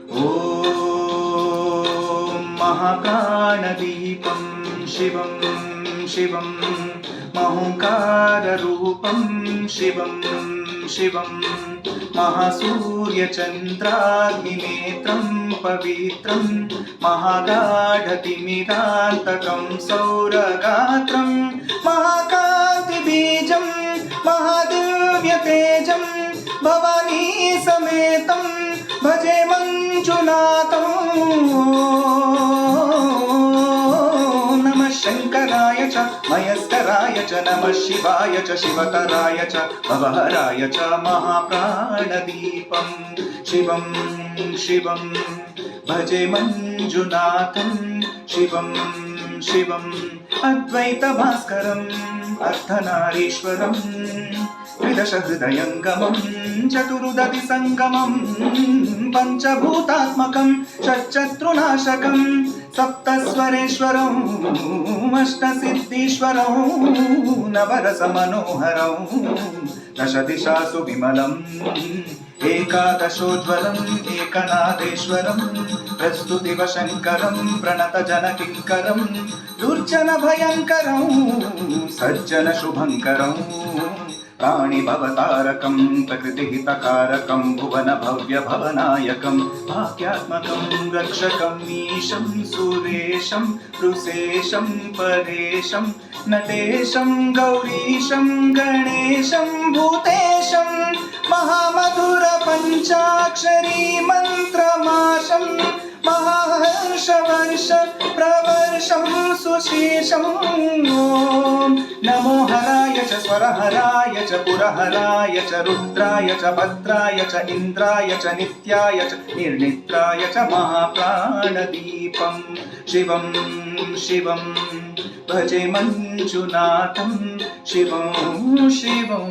ॐ महाप्राणदीपं शिवं शिवं महोंकाररूपं शिवं शिवं महासूर्यचन्द्राग्निनेत्रं पवित्रं महागाढतिमिरान्तकं सौरगात्रं महाकान्तिबीजं महादिव्यतेजं भवानी समेतं भजे मंजुनाथं। नमः शंकराय च मयस्कराय च नमः शिवाय च शिवतराय च भवहराय च महाप्राणदीपं शिवं शिवं भजे मंजुनाथं शिवं शिवम् अद्वैतभास्करम् अर्धनारीश्वरं त्रिदशहृदयङ्गमं चतुरुदधिसङ्गमं पञ्चभूतात्मकं षट्शत्रुनाशकं सप्तस्वरेश्वरं अष्टसिद्धीश्वरं नवरसमनोहरं दशदिशासु विमलम् एकादशोज्ज्वलम् एकनाथेश्वरं प्रस्तुतिवशङ्करं प्रणतजनकिङ्करं दुर्जनभयङ्करं सज्जनशुभङ्करं प्राणिभवतारकं प्रकृतिहितकारकं भुवनभव्यभवनायकं भाग्यात्मकं रक्षकं मीशं सुरेशं वृषेशं परेशं नटेशं गौरीशं गणेशं भूतेशं महामधुर पञ्चाक्षरी मन्त्रमाशं महाहर्षवर्ष प्रवर्षं सुशेषं। नमो हराय च स्वरहराय च पुरहराय च रुद्राय च भद्राय च इन्द्राय च नित्याय च निर्निद्राय च महाप्राणदीपं शिवं शिवं भजे मंजुनाथं शिवं शिवं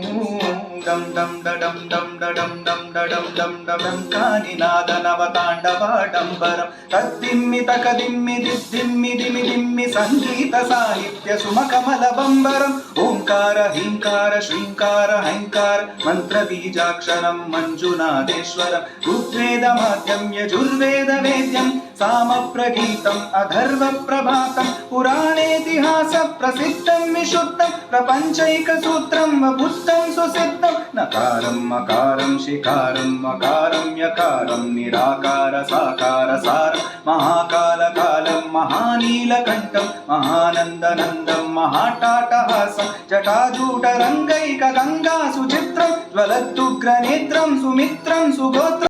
दम दम दडम दम दडम दम दडम दम दडम कानिनादनवताण्डवाडम्बरं तद्दिम्मि तकदिम्मि दिद्दिम्मि दिमि दिम्मि संगीत साहित्य सुमकमलबम्बरम् ओंकार ह्रींकार श्रींकार हैंकार मंत्रबीजाक्षरं मंजुनाथेश्वरं ऋग्वेदमाद्यं यजुर्वेदवेद्यं सामप्रगीतम् अथर्वप्रभातं पुराणेतिहास प्रसिद्धं विशुद्धं प्रपञ्चैकसूत्रं वपुस्तं सुसिद्धं नकारं मकारं शिकारं मकारं यकारं निराकार साकार सारं महाकालकालं महानीलकण्ठं महानन्दनन्दं महाटाटहासं जटाजूटरङ्गैकगङ्गा सुचित्रं ज्वलदुग्रनेत्रं सुमित्रं सुगोत्रं